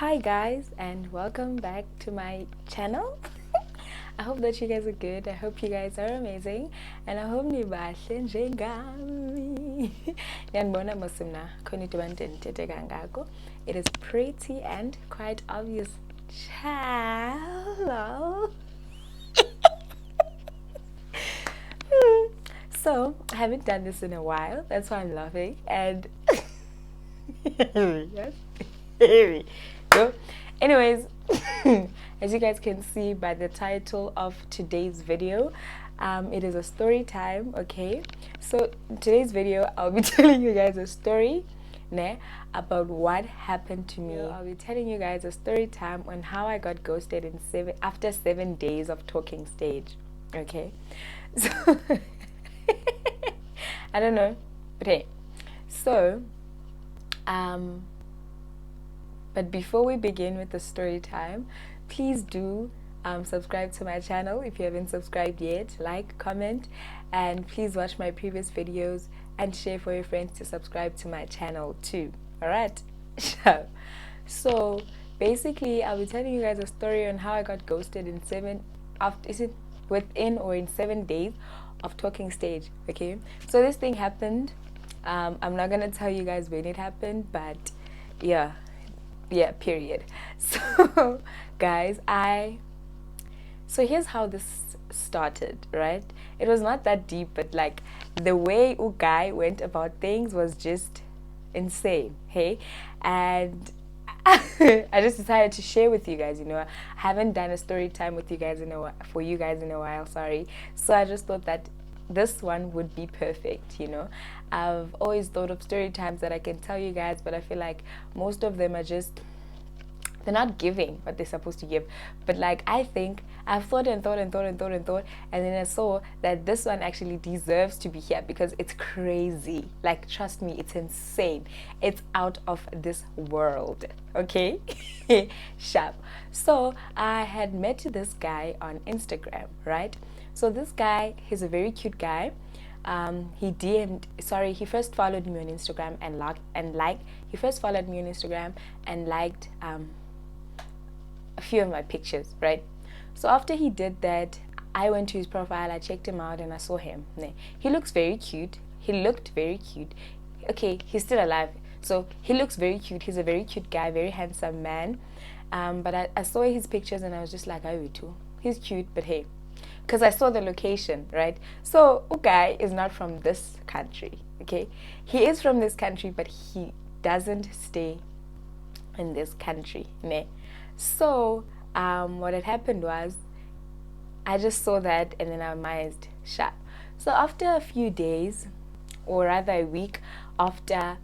Hi guys, and welcome back to my channel. I hope that you guys are good. I hope you guys are amazing, and I hope nibahle njengami. Niyandibona masimna khona into bandithethe kangako. It is pretty and quite obvious. Hello. So I haven't done this in a while. That's why I'm laughing. And yes, here we go. Anyways, as you guys can see by the title of today's video, it is a story time. Okay, so in today's video I'll be telling you guys a story about what happened to me. I'll be telling you guys a story time on how I got ghosted after 7 days of talking stage. Okay, so I don't know, but hey, so but before we begin with the story time, please do subscribe to my channel if you haven't subscribed yet. Like, comment, and please watch my previous videos and share for your friends to subscribe to my channel too. Alright? So basically I'll be telling you guys a story on how I got ghosted in within or in 7 days of talking stage. Okay, so this thing happened. I'm not gonna tell you guys when it happened, but yeah, period. So guys, so here's how this started, right? It was not that deep, but like the way guy went about things was just insane. Hey, and I just decided to share with you guys. I haven't done a story time with you guys for you guys in a while. Sorry. So I just thought that this one would be perfect. I've always thought of story times that I can tell you guys, but I feel like most of them are they're not giving what they're supposed to give. But like, I think I've thought, and then I saw that this one actually deserves to be here because it's crazy. Like, trust me, it's insane. It's out of this world. Okay? Sharp. So I had met this guy on Instagram, right? So this guy, he's a very cute guy. He first followed me on Instagram and liked a few of my pictures, right? So after he did that, I went to his profile, I checked him out, and I saw him. He looked very cute. Okay, he's still alive, so he looks very cute. He's a very cute guy, very handsome man. But I saw his pictures and I was just like, I would too. He's cute, but hey, because I saw the location, right? So guy is not from this country. Okay, he is from this country, but he doesn't stay in this country. So what had happened was I just saw that and then I amazed sharp. So after a few days, or rather a week after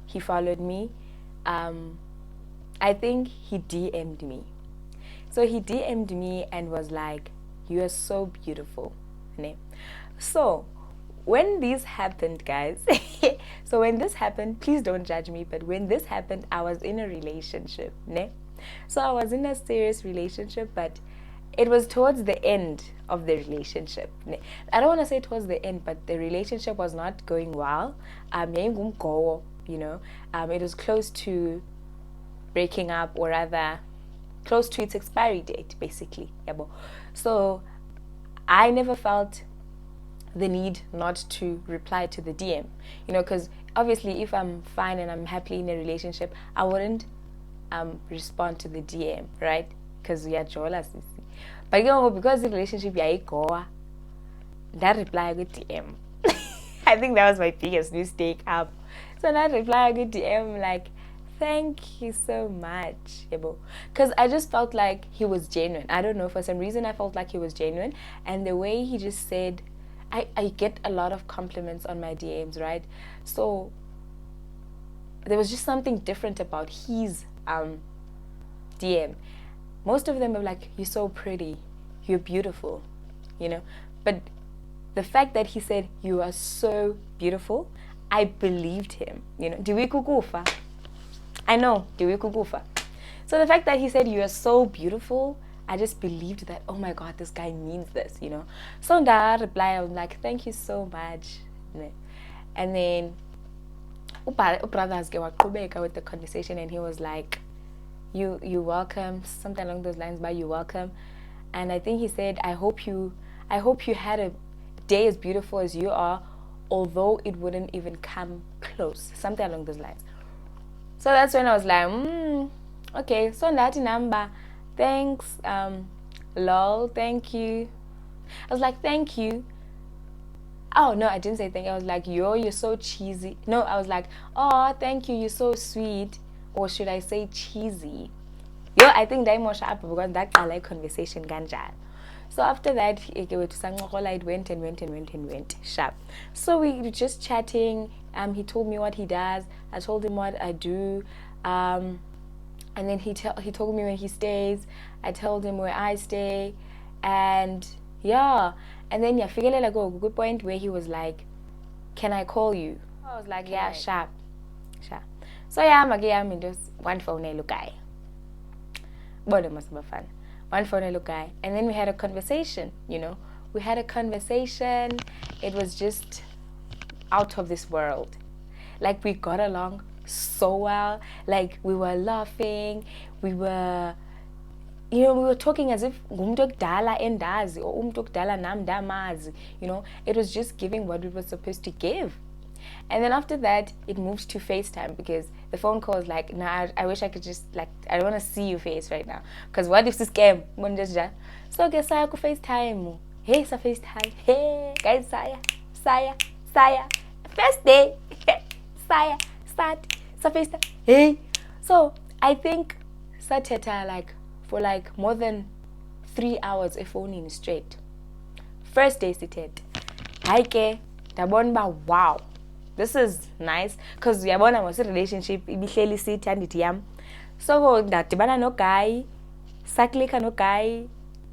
he followed me, I think he DM'd me. So he DM'd me and was like, "You are so beautiful." So when this happened, guys, so when this happened, please don't judge me, but when this happened, I was in a relationship. So I was in a serious relationship, but it was towards the end of the relationship. I don't want to say towards the end, but the relationship was not going well. It was close to breaking up, or rather close to its expiry date, basically. So I never felt the need not to reply to the DM, because obviously if I'm fine and I'm happily in a relationship, I wouldn't respond to the DM, right? Because we are jealous. But because the relationship that reply with DM. I think that was my biggest mistake up. So that reply with DM like, thank you so much, because I just felt like he was genuine. I don't know, for some reason I felt like he was genuine, and the way he just said, I get a lot of compliments on my DMs, right? So there was just something different about his DM. Most of them were like, "You're so pretty, you're beautiful," but the fact that he said, "You are so beautiful," I believed him. Diwikukufa. I know, diwikukufa. So the fact that he said, "You are so beautiful," I just believed that, oh my God, this guy means this, So in that reply, I was like, "Thank you so much." And then brother with the conversation, and he was like, you welcome, something along those lines, but you welcome. And I think he said, I hope you had a day as beautiful as you are, although it wouldn't even come close, something along those lines. So that's when I was like, okay, so that number, thanks, lol, thank you. I was like, thank you. Oh no, I didn't say thank you. I was like, you're so cheesy. No, I was like, oh, thank you, you're so sweet. Or should I say cheesy? Yo, I think that more sharp because that I like conversation ganjal. So after that, it went and went and went and went sharp. So we were just chatting. He told me what he does. I told him what I do. And then he told me where he stays. I told him where I stay. And yeah. And then yeah, figure like a good point where he was like, can I call you? I was like, yeah, sharp. So yeah, I'm just one phone look guy. But it must be fun. One phone look guy. And then we had a conversation, We had a conversation. It was just out of this world. Like we got along so well. Like we were laughing. We were we were talking as if umuntu okudala endazi or umuntu okudala nami ndamazi, It was just giving what it was supposed to give. And then after that, it moves to FaceTime because the phone call is like, nah, I wish I could just, like, I don't want to see your face right now. Because what if this game? So, okay, saya ku FaceTime. Hey, sa FaceTime. Hey, guys, saya. First day. Saya, start, sa FaceTime. Hey. So, I think Sateta, like, for like more than 3 hours, a phone in straight. First day, sitet. Haike, dabonba, wow. This is nice because yabona was a relationship ibihleli sithi andithi yam. So ndadibana no guy, saklika no guy,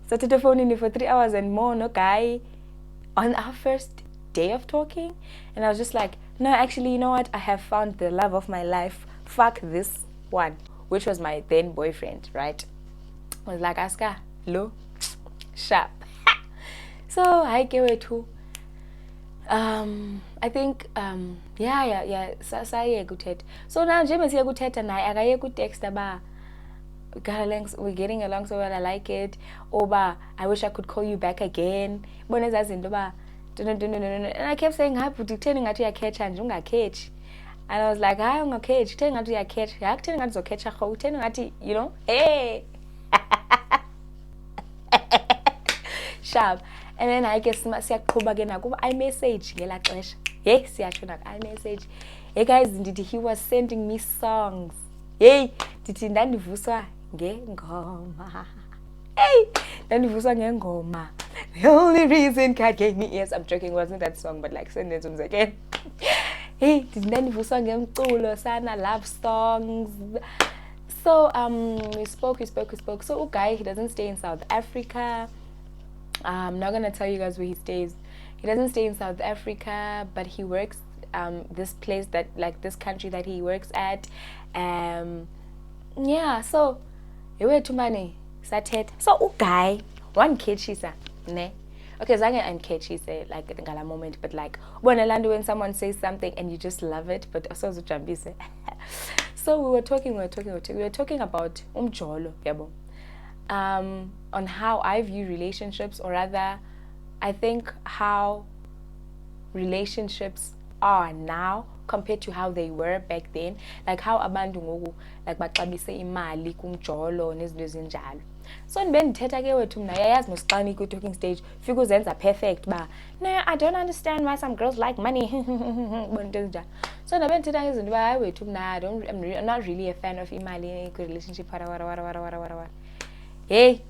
sathethe phone for 3 hours and more no guy on our first day of talking. And I was just like, no, actually, you know what? I have found the love of my life. Fuck this one, which was my then boyfriend, right? I was like, Aska, lo, sharp. So I gave it to I think yeah saye kuthetha. So now nje mesiya kuthetha naye akaye kutext aba we're getting along so well, I like it, or ba I wish I could call you back again, bona ezazinto ba and I kept saying hayi but kutheni ngathi uyakhetha nje ungakhethi. And I was like, hayi ungakhethi, kutheni ngathi uyakhetha, hayi kutheni ngathi uzokhetha rho, kutheni ngathi hey. Sharp. And then I guess siyaqhuba ke nakuba iMessage ngela xesha. Hey, siyatsho nak iMessage. Hey guys, ndithi he was sending me songs. Hey, ndithi ndandivuswa ngengoma. Hey, ndandivuswa ngengoma. The only reason God gave me ears, I'm joking, wasn't that song, but like send it again. Hey, ndithi ndandivuswa ngemculo sana, love songs. So we spoke. So guy, he doesn't stay in South Africa. I'm not gonna tell you guys where he stays. He doesn't stay in South Africa, but he works this place that, like, this country that he works at. Yeah, so you were too many satet. So guy, one kid she said, ne. Okay, zange I'm kid she said like at the moment, but like when someone says something and you just love it, but also jambise. So we were talking about umjolo, yabo. On how I view relationships, or rather, I think how relationships are now compared to how they were back then. Like how abantu ngoku like baxabise imali kumjolo nezinto ezinjalo. So ndibendithetha ke wethu mna yayazi mosiqani ku-talking stage fika uzenza perfect ba no, I don't understand why some girls like money. So ndabendithetha ngezinto uba hayi wethu mna I'm not really a fan of imali kwi-relationship wara. Hey,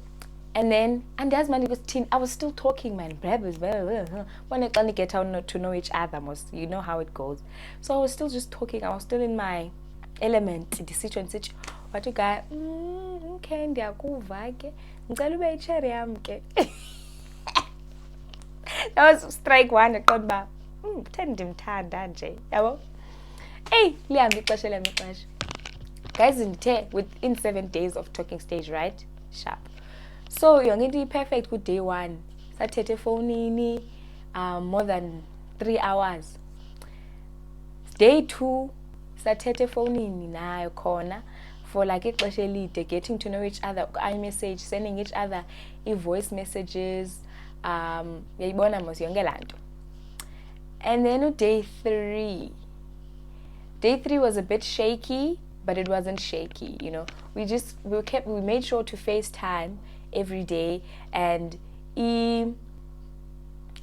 and as man was teen, I was still talking, man. When I get out to know each other, most you know how it goes. So I was still just talking. I was still in my element. The what you got? Okay, ndiyakuva ke. Ngicela ube icherry yami ke. That was strike one. I thought ba, ndimthanda nje, yabo. Hey, liyami ixesha. Guys, within 7 days of talking stage, right? Sharp. So you're going to be perfect with day one. Satete phone more than 3 hours. Day two, satete phone nayo khona for like ixesha elide, getting to know each other, iMessage, sending each other voice messages, yayibona mos yonke laa nto. And then day three was a bit shaky, but it wasn't shaky, you know. We made sure to FaceTime every day, and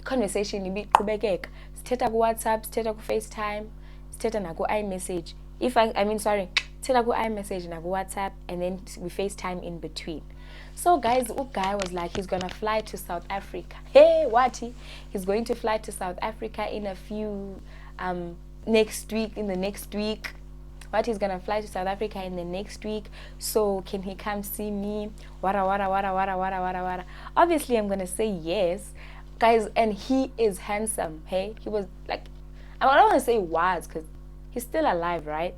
conversation ibiqhubekeka. Sithetha ku WhatsApp, sithetha ku FaceTime, sithetha na ku iMessage. Sithetha ku iMessage na ku WhatsApp, and then we FaceTime in between. So guys, guy was like, he's gonna fly to South Africa. Hey, what? He's going to fly to South Africa in a few next week. What, he's gonna fly to South Africa in the next week, so can he come see me? Wara. Obviously I'm gonna say yes, guys. And he is handsome. Hey, he was like, I don't want to say was, because he's still alive, right?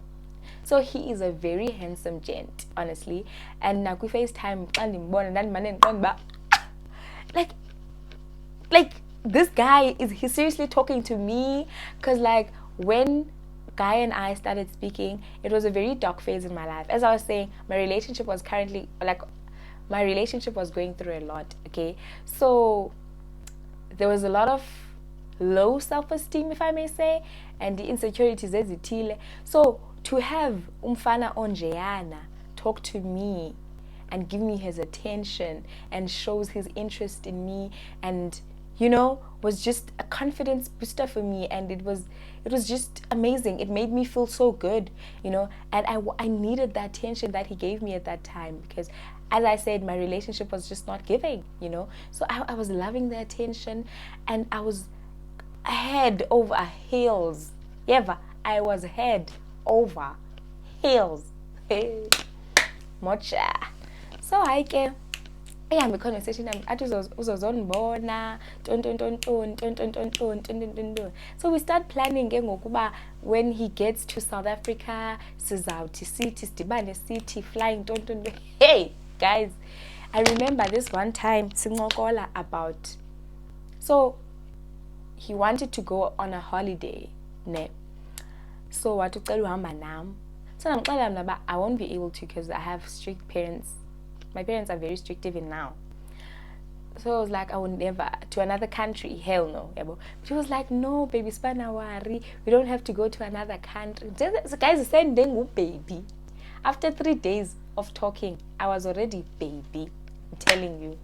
So he is a very handsome gent, honestly. And now we FaceTime, like this guy he's seriously talking to me, because like when Guy and I started speaking, it was a very dark phase in my life. As I was saying, my relationship was going through a lot. Okay, so there was a lot of low self-esteem, if I may say, and the insecurities ezithile. So to have umfana onjeyana talk to me and give me his attention and shows his interest in me, and you know, was just a confidence booster for me, and it was just amazing. It made me feel so good, you know, and I needed that attention that he gave me at that time, because as I said, my relationship was just not giving, you know. So I was loving the attention, and I was head over heels. Yeah, I was head over heels. Mocha. So I came. The conversation athi uzozonibona ton. So we start planning ke ngokuba when he gets to South Africa, sizawuthi sithi sidibane sithi flying ton. Hey guys, I remember this one time sincokola about, so he wanted to go on a holiday, ne. So wathi ucela uhamba nam. So namxelela mna uba I won't be able to, because I have strict parents. My parents are very strict even now. So I was like, I would never, to another country, hell no. But he was like, no, baby, spanawari, we don't have to go to another country. So guys, sending baby. After 3 days of talking, I was already baby. I'm telling you.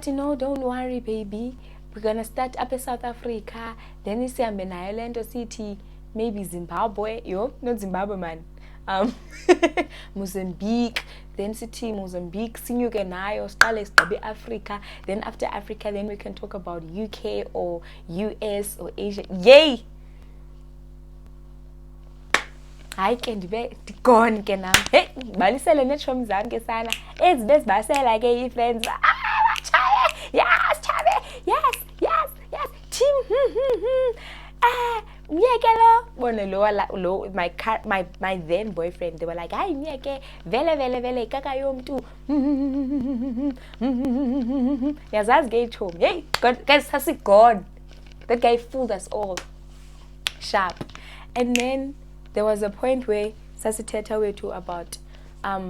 No, don't worry, baby. We're gonna start up in South Africa. Then you say I'm in Ireland or city, maybe Zimbabwe. Not Zimbabwe, man. Mozambique, then city Mozambique, sinyuke nayo, siqale sidabe Africa. Then after Africa, then we can talk about UK or US or Asia. Yay! Hayi ke ndibe gone ke nam. Hey, balisele netshom zam ke sana. Ezibes basela ke i-friends. Yes, Chabe. Yes. Team. My then boyfriend, they were like, hayi myeke vele kaka yomntu. Yazazi ke itshomi. Hey, guys, sasigone. That guy fooled us all. Sharp. And then there was a point where sasithetha wethu about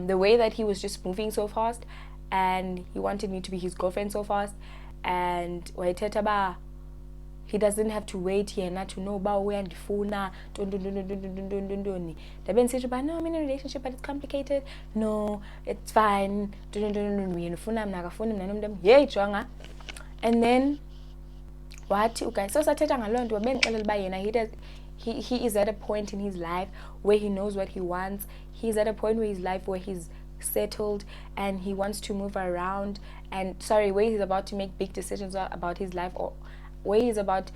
the way that he was just moving so fast, and he wanted me to be his girlfriend so fast, and wayethetha ba he doesn't have to wait yena to know uba uyandifuna ntoni. Ndabe ndisithi uba no, I'm in a relationship but it's complicated. No, it's fine. Uyandifuna mna akafuni mna nomntu. Hey jonga. And then wathi uguys, so sathetha ngaloo nto bendixelela uba yena he is at a point in his life where he knows what he wants. He's at a point in his life where he's settled and he wants to move around, and where he's about to make big decisions about his life, or where he's at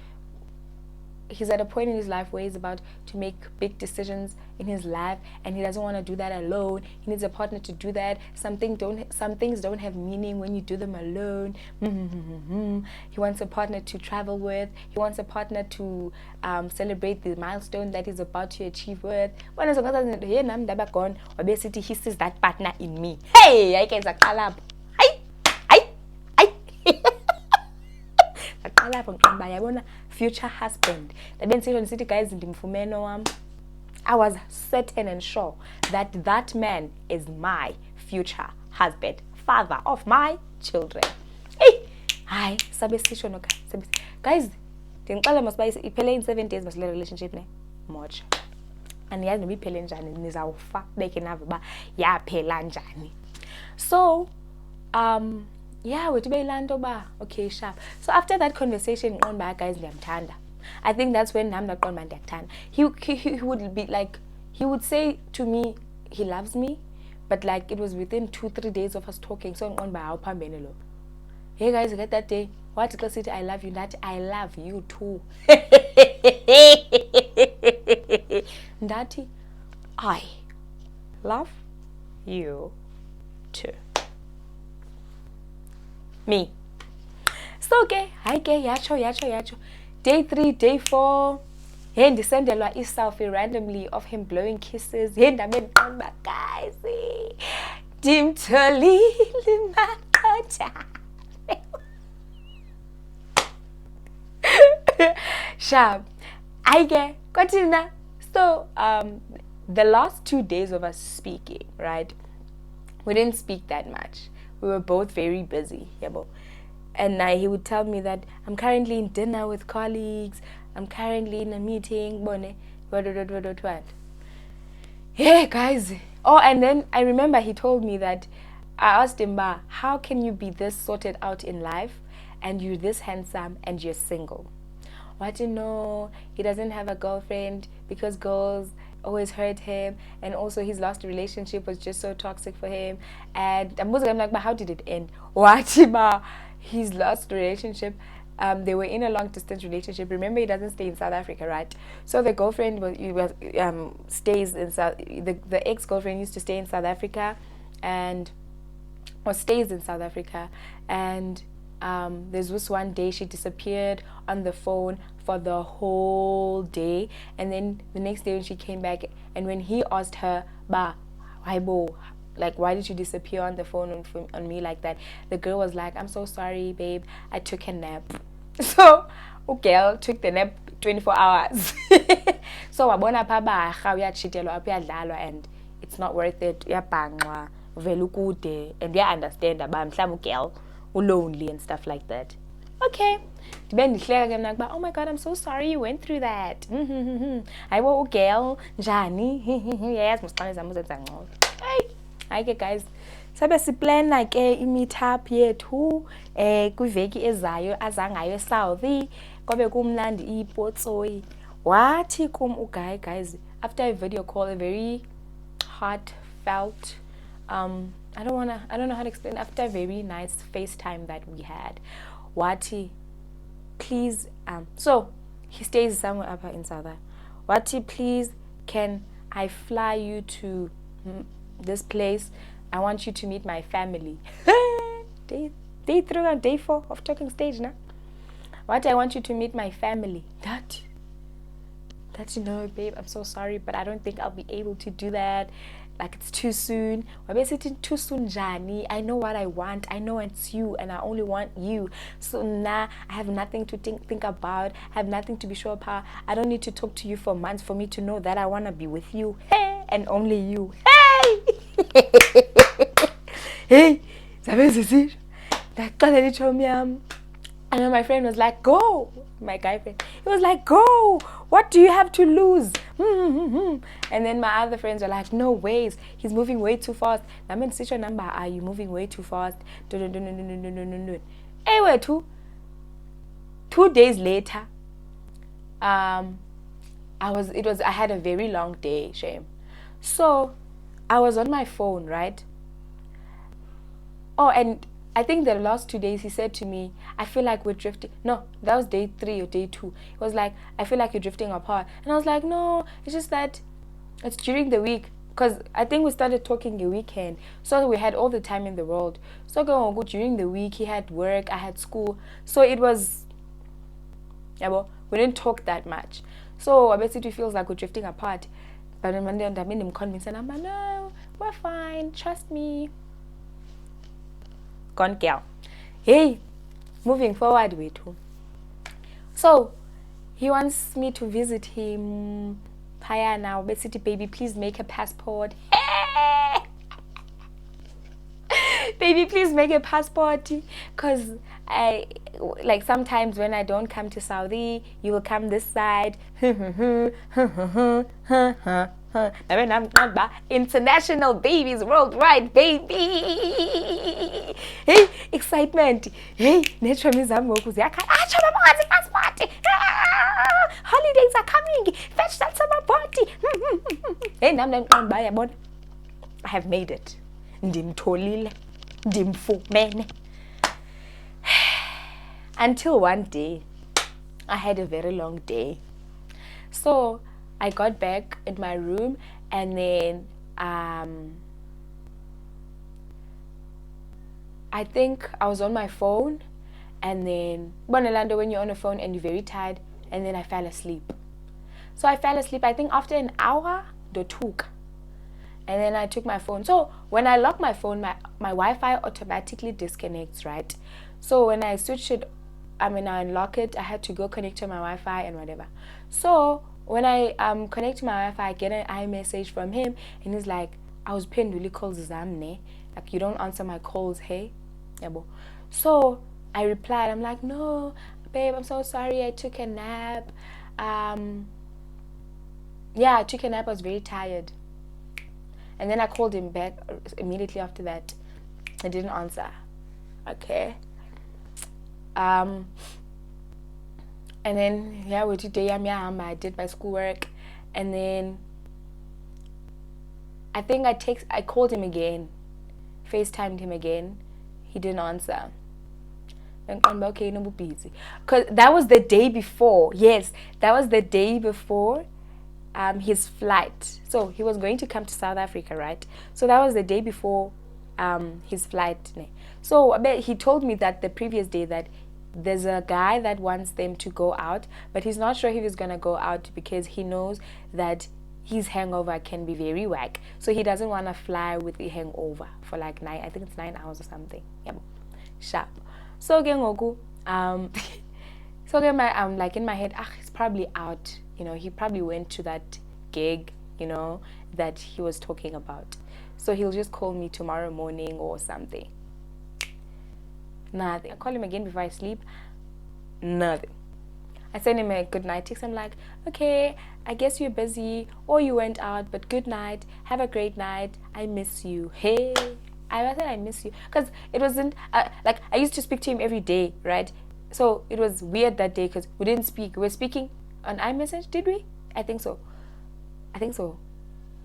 a point in his life where he's about to make big decisions in his life, and he doesn't want to do that alone. He needs a partner to do that. Some things don't have meaning when you do them alone. He wants a partner to travel with. He wants a partner to celebrate the milestone that he's about to achieve with. He sees that partner in me. Hey, I can say future husband. Ndabe ndisitsho ndisithi guys ndimfumene wam. I was certain and sure that that man is my future husband, father of my children. Hey, hi, guys, ndinixele masiba iphele in 7 days masile relationship ne moja. Andiyazi noba iphele njani, nizawufa beke navo uba yaphela njani. So yeah, wethi beyilaa nto ba okay sharp. So after that conversation ngiqonda uba guys ndiyamthanda. I think that's when nam ndaqonda uba ndiyakuthanda. He would be like, he would say to me he loves me, but like it was within 2-3 days of us talking. So ngiqonda uba awuphambene lo. Hey guys, get that day wathi xa sithi I love you ndathi I love you too. Ndathi I love you too. Me. So ke hayi ke yatsho day 3 day 4 hey ndisendelwa i-selfie randomly of him blowing kisses. Hey ndabe ndiqonda uba guys ndimtholile maqotha. Sharp. Aike, continue. So the last 2 days of us speaking, right? We didn't speak that much. We were both very busy, yabo. And he would tell me that I'm currently in dinner with colleagues. I'm currently in a meeting. What? Hey guys. Oh, and then I remember he told me that I asked him, how can you be this sorted out in life and you're this handsome and you're single? What you know, he doesn't have a girlfriend because girls always hurt him, and also his last relationship was just so toxic for him. And I'm like, but how did it end? What about his last relationship? They were in a long distance relationship. Remember, he doesn't stay in South Africa, right? So the girlfriend stays in the ex-girlfriend used to stay in South Africa, stays in South Africa, and there's this one day she disappeared on the phone for the whole day, and then the next day when she came back, and when he asked her, like, why did you disappear on the phone on me like that? The girl was like, I'm so sorry, babe, I took a nap. So girl took the nap 24 hours. So wabona pha barha uyatshitelwa apha uyadlalwa, and it's not worth it. Uyabhanqwa vele ukude, and uya-understand uba mhlawumbi ugirl lonely and stuff like that. Okay, ndibe ndihleka ke mna kuba oh my god, I'm so sorry you went through that. Hayibo ugirl njani? Yayazi mosixane zam uzenza ngcono. Hayi ke guys, sabe siplana ke i-meetup yethu kwiveki ezayo azangayo eSouth. Kobe kumnandi iPotsoyi. Wathi kum uguy, guys, after a video call, a very heartfelt I don't know how to explain. After a very nice FaceTime that we had, Wati, please, so he stays somewhere up in South Africa. Wati, please, can I fly you to this place? I want you to meet my family. Day 3 and day 4 of talking stage now. Wati, I want you to meet my family. That you know, babe, I'm so sorry, but I don't think I'll be able to do that. Like, it's too soon. Basically, too soon, Jani. I know what I want. I know it's you, and I only want you. So now I have nothing to think about. I have nothing to be sure about. I don't need to talk to you for months for me to know that I want to be with you. Hey, and only you. Hey! Hey! And then my friend was like, go. My guy friend. He was like, go. What do you have to lose? And then my other friends were like, no ways. He's moving way too fast. I mean, sit your number. Are you moving way too fast? Anyway, 2 days later, I had a very long day, shame. So I was on my phone, right? Oh, and I think the last 2 days he said to me, I feel like we're drifting. No, that was day 3 or day 2. He was like, I feel like you're drifting apart. And I was like, no, it's just that it's during the week. Because I think we started talking a weekend. So we had all the time in the world. So go during the week, he had work, I had school. So it was, we didn't talk that much. So I basically feels like we're drifting apart. But on Monday, I made him convince, and I'm like, no, we're fine, trust me. Gone girl. Hey, moving forward with who? So he wants me to visit him Hiya now, city baby, please make a passport. Baby, please make a passport, because I like sometimes when I don't come to Saudi, you will come this side. International babies worldwide, baby. Hey, excitement. Hey, nature passport. Holidays are coming. Fetch that summer party. Hey, I have made it. Ndimtholile. Ndimfumene. Until one day, I had a very long day. So I got back in my room, and then I think I was on my phone, and then Bonelando, when you're on the phone and you're very tired, and then I fell asleep. So I fell asleep, I think after an hour, and then I took my phone. So when I lock my phone, my Wi-Fi automatically disconnects, right? So when I switch it, I unlock it, I had to go connect to my Wi-Fi and whatever. So when I connect to my Wi-Fi, I get an iMessage from him, and he's like, I was pinned really calls Zamne. Like, you don't answer my calls, hey? Yabo. So I replied, I'm like, no, babe, I'm so sorry, I took a nap. Yeah, I took a nap, I was very tired. And then I called him back immediately after that. I didn't answer. Okay. And then, yeah, today I did my schoolwork. And then I think I called him again. FaceTimed him again. He didn't answer. Then I'm okay, no busy. Because that was the day before. Yes, that was the day before his flight. So he was going to come to South Africa, right? So that was the day before his flight. So I bet he told me that the previous day that there's a guy that wants them to go out, but he's not sure if he's gonna go out because he knows that his hangover can be very whack. So he doesn't want to fly with the hangover for like 9 hours or something. Yeah, sharp. So again, so again, I'm like in my head, he's probably out. You know, he probably went to that gig, you know, that he was talking about. So he'll just call me tomorrow morning or something. Nothing. I call him again before I sleep. Nothing. I send him a good night text. I'm like, okay, I guess you're busy or you went out, but good night. Have a great night. I miss you. Hey, I said I miss you because it wasn't like I used to speak to him every day, right? So it was weird that day because we didn't speak. We were speaking on iMessage, did we? I think so,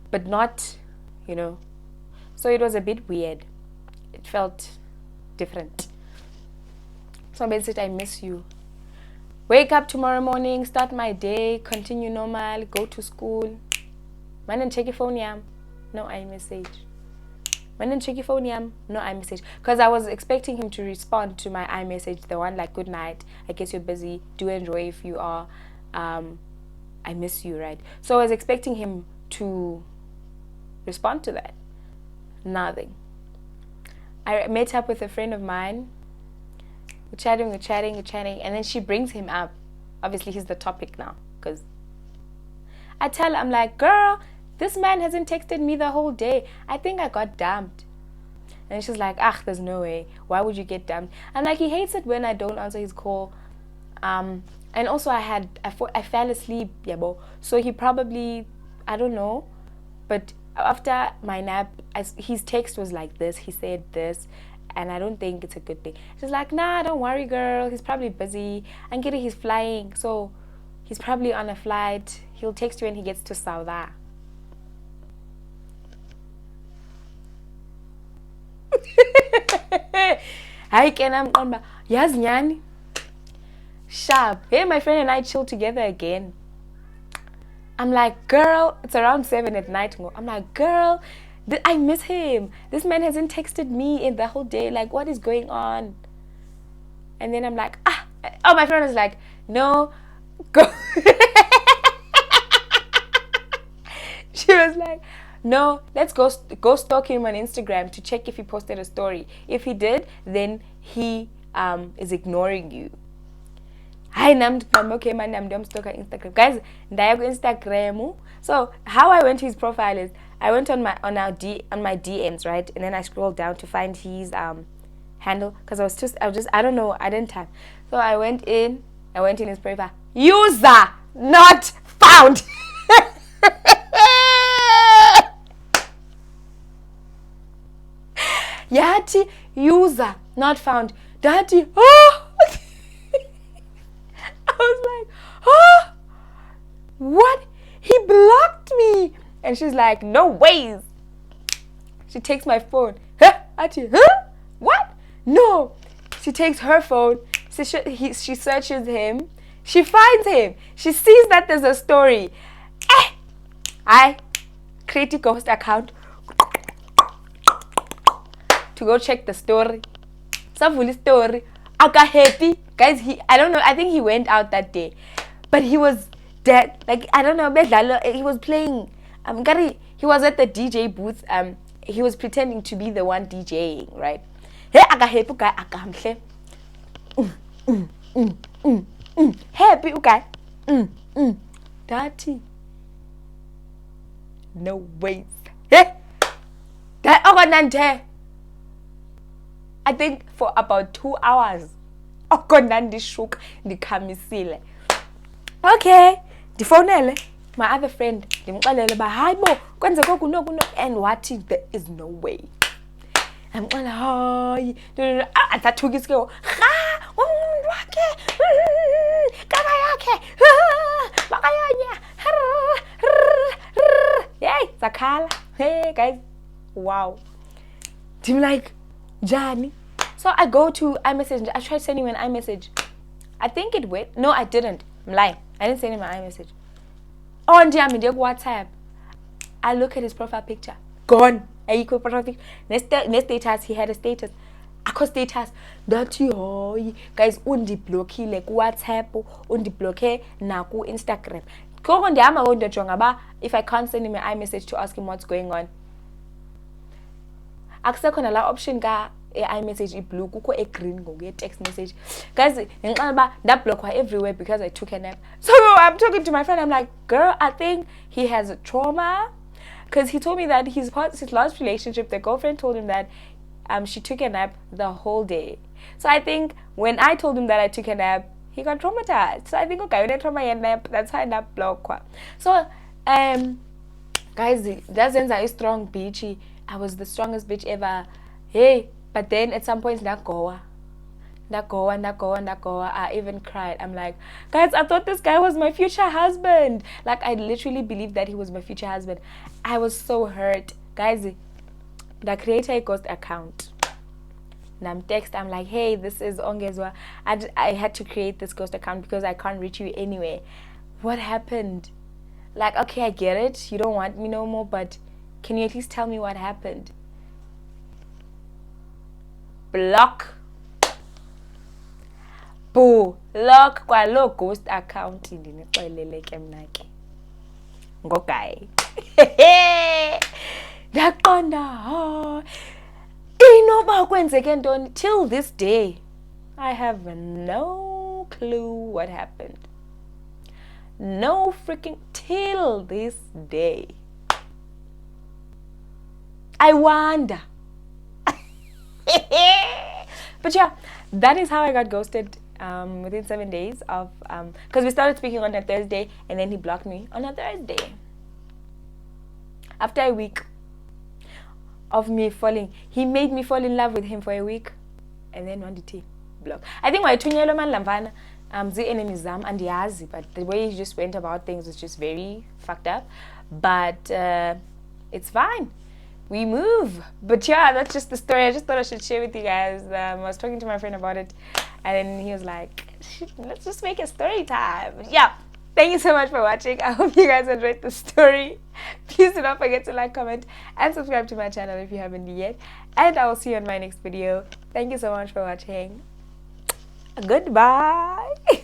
but not, you know. So it was a bit weird. It felt different. So I messaged, I miss you. Wake up tomorrow morning, start my day, continue normal, go to school. Man, and check your phone, yeah. No iMessage. Man, and check your phone, yeah. No iMessage. Because I was expecting him to respond to my iMessage, the one like, good night, I guess you're busy, do enjoy if you are, I miss you, right? So I was expecting him to respond to that. Nothing. I met up with a friend of mine. We're chatting, and then she brings him up. Obviously, he's the topic now, because I tell her, I'm like, girl, this man hasn't texted me the whole day. I think I got dumped. And she's like, there's no way. Why would you get dumped? I'm like, he hates it when I don't answer his call. And also I fell asleep, yabo. So he probably, I don't know, but after my nap, his text was like this. He said this. And I don't think it's a good thing. She's like, nah, don't worry, girl. He's probably busy. And get it, he's flying. So he's probably on a flight. He'll text you when he gets to Saudi. Hi, Kenam. Yes, Nyani. Sharp. Hey, my friend and I chill together again. I'm like, girl, it's around 7 at night. I'm like, girl, I miss him. This man hasn't texted me in the whole day. Like, what is going on? And then I'm like, my friend was like, no, go. She was like, no, let's go stalk him on Instagram to check if he posted a story. If he did, then he is ignoring you. Hi, okay, my name I'm stalker Instagram. Guys, ndaya ku Instagram. So how I went to his profile is I went on my DMs, right? And then I scrolled down to find his handle because I don't know, I didn't type. So I went in his profile. User not found. Yati user not found. Daddy, oh I was like, oh, what? He blocked me. And she's like, no ways. She takes my phone. Huh? Auntie, huh? What? No. She takes her phone. She searches him. She finds him. She sees that there's a story. I create a ghost account to go check the story. Savuli story. Aka happy. Guys, I don't know, I think he went out that day. But he was dead. Like, I don't know, he was playing. He was at the DJ booth. He was pretending to be the one DJing, right? Hey, aka happy guy, aka hamhle. Happy guy. Dirty. No ways. Hey, that oganande. I think for about 2 hours. Okonandi shook ndikhamisile. Okay, ndifonele my other friend ndimxelele ba hayi bo kwenzeka kuno and what if there is no way. Amxela hayi athathuka isike ha umuntu wakhe kaka yakhe bakayanya. Hey, zakhala. Hey guys, wow. I'm like, Johnny. So I go to iMessage. I tried sending him an iMessage. I think it went. No, I didn't. I'm lying. I didn't send him an iMessage. On WhatsApp. I look at his profile picture. Gone. Next status, he had a status. Akho status. Dathi hoy. Guys, undi blockile ku WhatsApp, undi block na ku Instagram. Koko ndihamba ngondojonga ba if I can't send him an iMessage to ask him what's going on. Akusekho la option ka iMessage blue kukho green ngoku text message. Guys, ngenxa ba ndablockwa everywhere because I took a nap. So I'm talking to my friend, I'm like, girl, I think he has a trauma. Because he told me that his last relationship, the girlfriend told him that she took a nap the whole day. So I think when I told him that I took a nap, he got traumatized. So I think, okay, when I trauma a nap, that's how I nap block. So, guys, that sense I strong bitchy. I was the strongest bitch ever. Hey, but then at some point, I even cried. I'm like, guys, I thought this guy was my future husband. Like, I literally believed that he was my future husband. I was so hurt. Guys, the creator a ghost account. And I'm like, hey, this is Ongezwa. I had to create this ghost account because I can't reach you anyway. What happened? Like, okay, I get it. You don't want me no more, but can you at least tell me what happened? Block. Block kwalo ghost account ndinixeleleke mna ke ngogayi. Ndaqonda inoba kwenzeke ntoni. Till this day I have no clue what happened. No freaking till this day. I wonder. But yeah, that is how I got ghosted within 7 days of because we started speaking on a Thursday and then he blocked me on a Thursday. After a week of me falling, he made me fall in love with him for a week and then one day block. I think my tunyelo man lamvana the enemies zam and yazi, but the way he just went about things was just very fucked up. But it's fine. We move. But yeah, that's just the story. I just thought I should share with you guys. I was talking to my friend about it and then he was like, let's just make a story time. Yeah. Thank you so much for watching. I hope you guys enjoyed the story. Please do not forget to like, comment, and subscribe to my channel if you haven't yet. And I will see you in my next video. Thank you so much for watching. Goodbye.